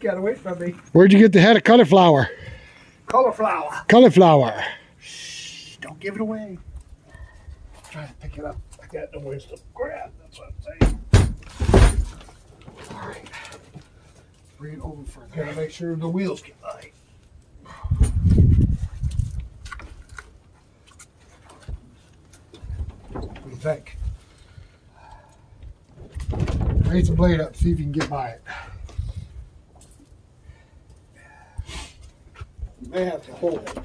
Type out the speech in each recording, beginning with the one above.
got away from me. Where'd you get the head of cauliflower? Cauliflower. Cauliflower. Shh, don't give it away. I'm trying to pick it up. I got no ways to grab. That's what I'm saying. All right. Bring it over further. Gotta make sure the wheels get by. What do you think? Raise the blade up, see if you can get by it. You may have to hold it.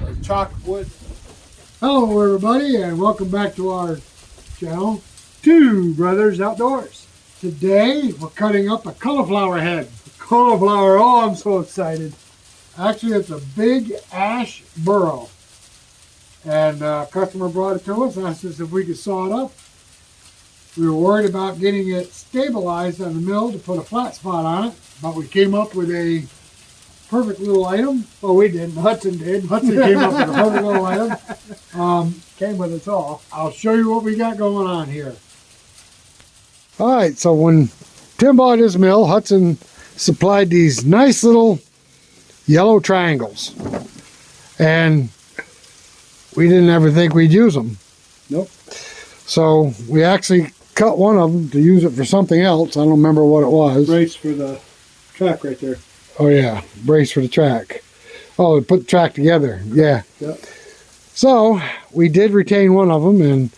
Or chalk wood. Hello everybody and welcome back to our channel, Two Brothers Outdoors. Today we're cutting up a cauliflower head. Cauliflower, oh I'm so excited. Actually it's a big ash burl. And a customer brought it to us, asked us if we could saw it up. We were worried about getting it stabilized on the mill to put a flat spot on it, but we came up with a perfect little item. Well, we didn't. Hudson did. Hudson came up with a perfect little item. Came with us all. I'll show you what we got going on here. All right, so when Tim bought his mill, Hudson supplied these nice little yellow triangles. And we didn't ever think we'd use them. Nope. So we actually cut one of them to use it for something else. I don't remember what it was. Brace for the track right there. Oh yeah, brace for the track. Oh, to put the track together. Yeah. Yep. So we did retain one of them, and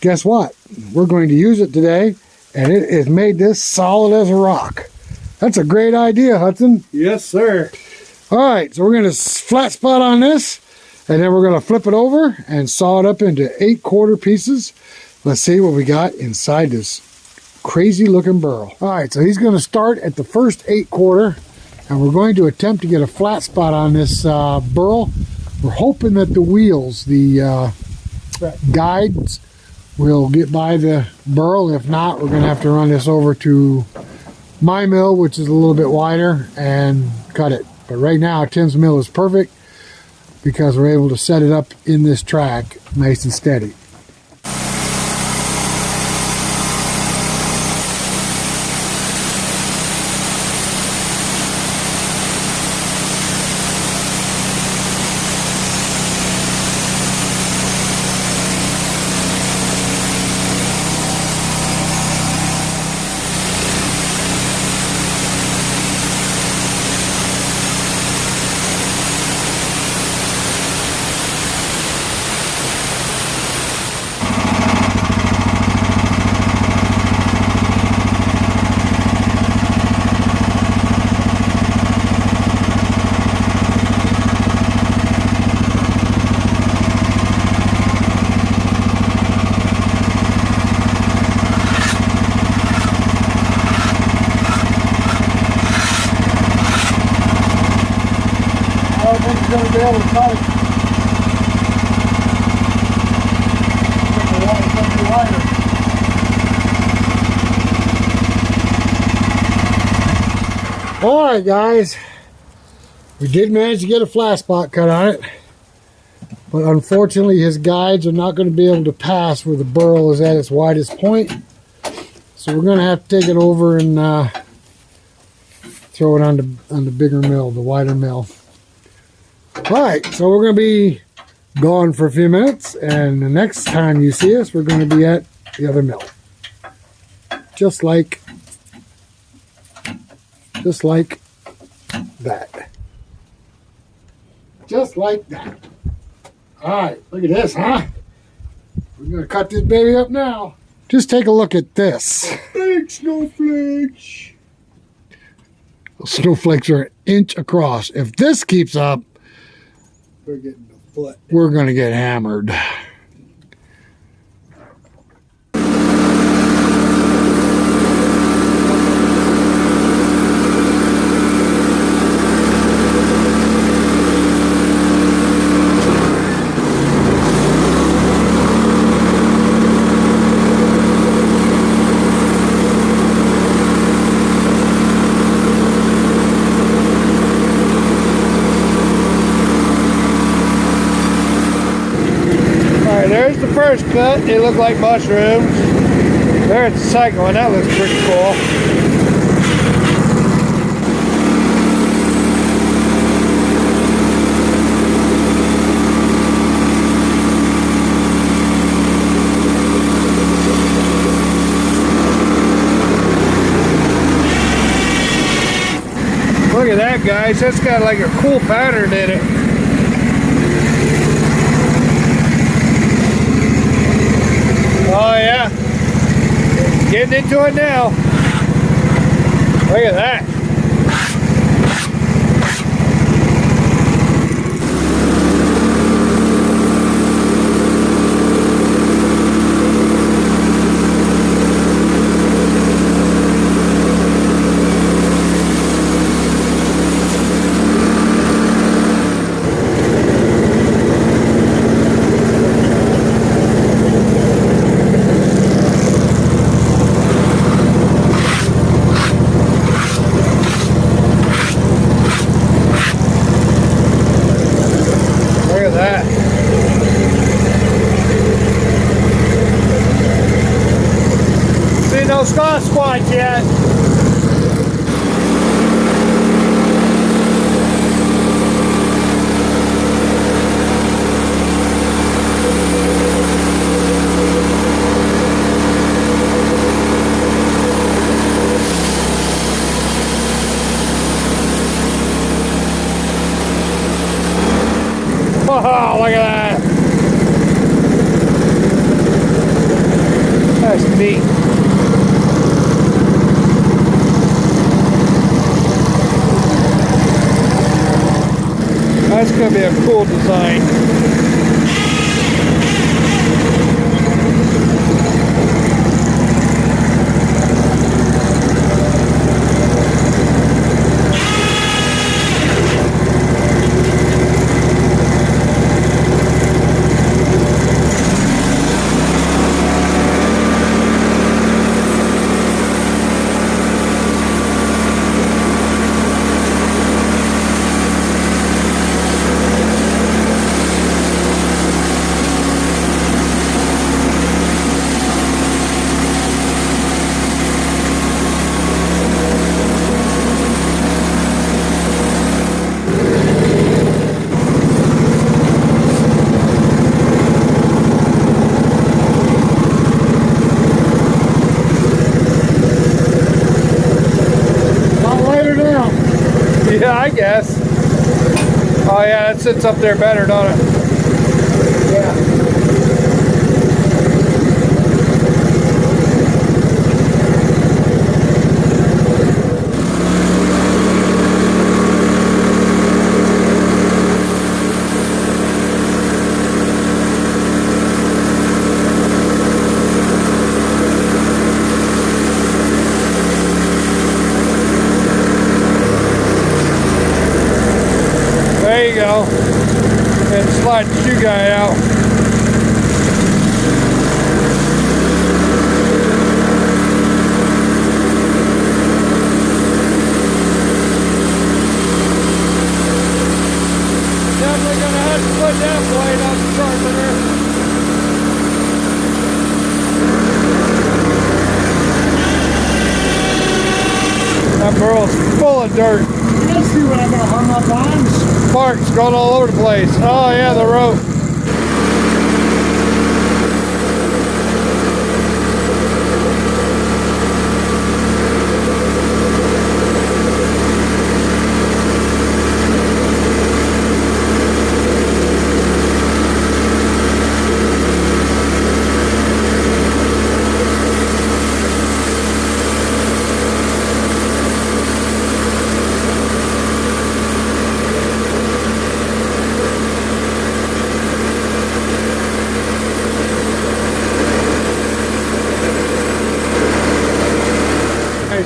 guess what? We're going to use it today, and it has made this solid as a rock. That's a great idea, Hudson. Yes, sir. All right, so we're going to flat spot on this, and then we're going to flip it over and saw it up into 8/4 pieces. Let's see what we got inside this crazy looking burl. All right, so he's going to start at the first 8/4, and we're going to attempt to get a flat spot on this burl. We're hoping that the wheels, the guides, will get by the burl. If not, we're going to have to run this over to my mill, which is a little bit wider, and cut it. But right now, Tim's mill is perfect because we're able to set it up in this track nice and steady. Going to be able to cut it. The water's going to be wider. All right, guys. We did manage to get a flat spot cut on it, but unfortunately his guides are not going to be able to pass where the burl is at its widest point. So we're going to have to take it over and throw it on the bigger mill, the wider mill. Alright, so we're going to be gone for a few minutes, and the next time you see us, we're going to be at the other mill. Just like that. Just like that. Alright, look at this, huh? We're going to cut this baby up now. Just take a look at this. Big snowflakes. The snowflakes are an inch across. If this keeps up, we're getting a foot. We're going to get hammered. There's the first cut. They look like mushrooms. There's the second one. That looks pretty cool. guys. That's got like a cool pattern in it. Oh yeah. Getting into it now. Look at that. No Sasquatch yet. Oh, look at that. That's neat. That's going to be a cool design. Yeah, I guess. Oh yeah, it sits up there better, don't it? Yeah. There you go. And slide the shoe guy out. Definitely gonna have to put that blade on the sharpener. That burl's full of dirt. I see what I'm gonna hung up on. Sparks going all over the place. Oh yeah, the rope.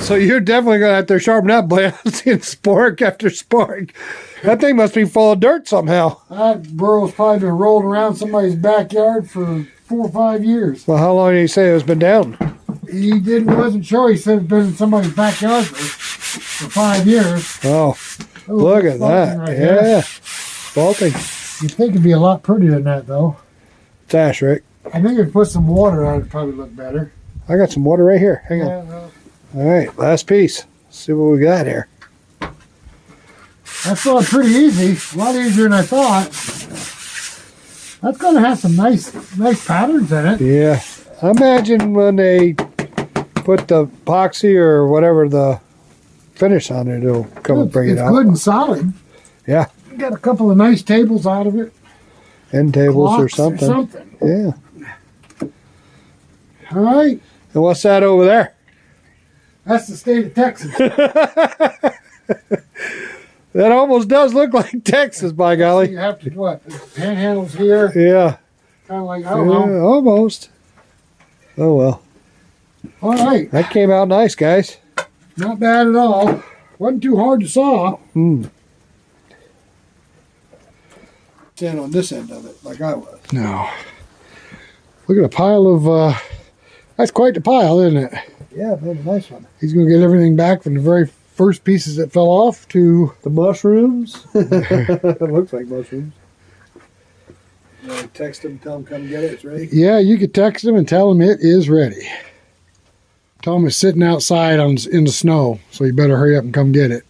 So you're definitely going to have to sharpen that blade. I'm seeing spork after spork. That thing must be full of dirt somehow. That burl's probably been rolled around somebody's backyard for 4 or 5 years. Well, how long did he say it's been down? He wasn't sure. He said it's been in somebody's backyard for 5 years. Oh, look at that. Right yeah, faulting. You'd think it'd be a lot prettier than that, though. It's ash, Rick. I think if you put some water on it, it'd probably look better. I got some water right here. Hang on. Well, all right, last piece. Let's see what we got here. that's going pretty easy. A lot easier than I thought. That's going to have some nice patterns in it. Yeah. I imagine when they put the epoxy or whatever the finish on it, it'll come and bring it It's out. good and solid. Yeah. We got a couple of nice tables out of it. End tables or Clocks something. Yeah. All right. And what's that over there? That's the state of Texas. That almost does look like Texas, by You golly. have to, what? The panhandles here. Yeah. Kind of like, I don't know. Almost. Oh, well. All right. That came out nice, guys. Not bad at all. Wasn't too hard to saw. Stand on this end of it like I was. No. Look at a pile of, that's quite the pile, isn't it? Yeah, made a nice one. He's going to get everything back from the very first pieces that fell off to The mushrooms. It looks like mushrooms. Text them, tell them come get it. It's ready. yeah, you could text him and tell him it is ready. Tom is sitting outside in the snow, so you better hurry up and come get it.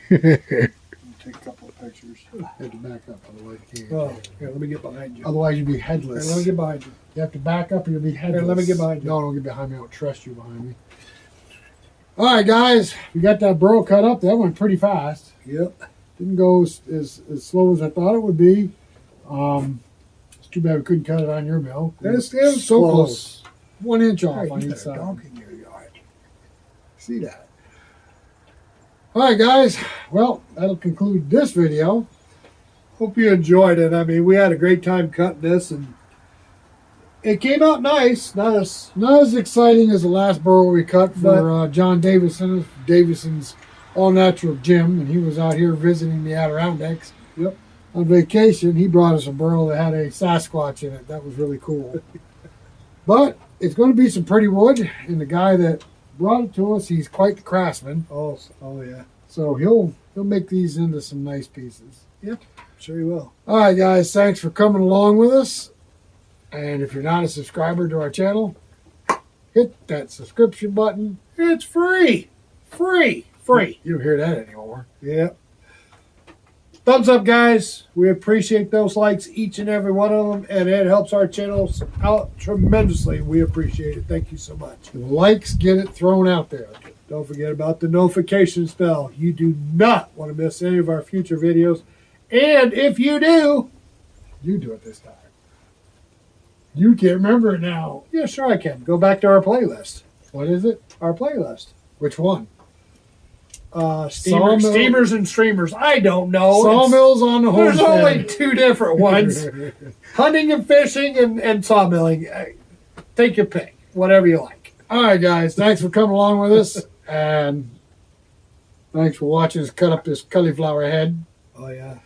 Take a couple of pictures. Have to back up, otherwise you can't. Oh, here, let me get behind you. Otherwise you'd be Here, headless. let me get behind you. You have to back up or you'll be headless. Here, let me get behind you. No, don't get behind me. I don't trust you behind me. All right, guys. We got that burl cut up. That went pretty fast. Yep. Didn't go as slow as I thought it would be. It's too bad we couldn't cut it on your mill. It was so close. close. 1 inch off Hey, on you each got a side. dog in your yard. See that? All right, guys. Well, that'll conclude this video. Hope you enjoyed it. I mean, we had a great time cutting this, and it came out nice. Not as exciting as the last burl we cut for John Davison's all-natural gym, and he was out here visiting the Adirondacks. Yep. On vacation, he brought us a burl that had a Sasquatch in it. That was really cool. But it's going to be some pretty wood, and the guy that brought it to us, he's quite the craftsman. Oh yeah. So he'll make these into some nice pieces. Sure you will. All right, guys. Thanks for coming along with us. And if you're not a subscriber to our channel, hit that subscription button. It's free. Free. You don't hear that anymore. Yep. Thumbs up, guys. We appreciate those likes, each and every one of them, and it helps our channels out tremendously. We appreciate it. Thank you so much. The likes get it thrown out there. Don't forget about the notification bell. You do not want to miss any of our future videos. And if you do, You do it this time. You can't remember it now. yeah, sure I can. Go back to our playlist. What is it? Our playlist. Which one? Steamers and streamers. I don't know. Sawmills on the There's homestead. only two different ones. Hunting and fishing and sawmilling. Take your pick. Whatever you like. All right, guys. Thanks for coming along with us. And thanks for watching us cut up this cauliflower head. Oh, yeah.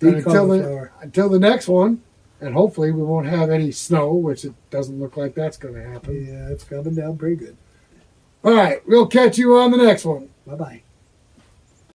And until the next one, and hopefully we won't have any snow, which it doesn't look like that's going to happen. Yeah, it's coming down pretty good. All right. We'll catch you on the next one. Bye-bye.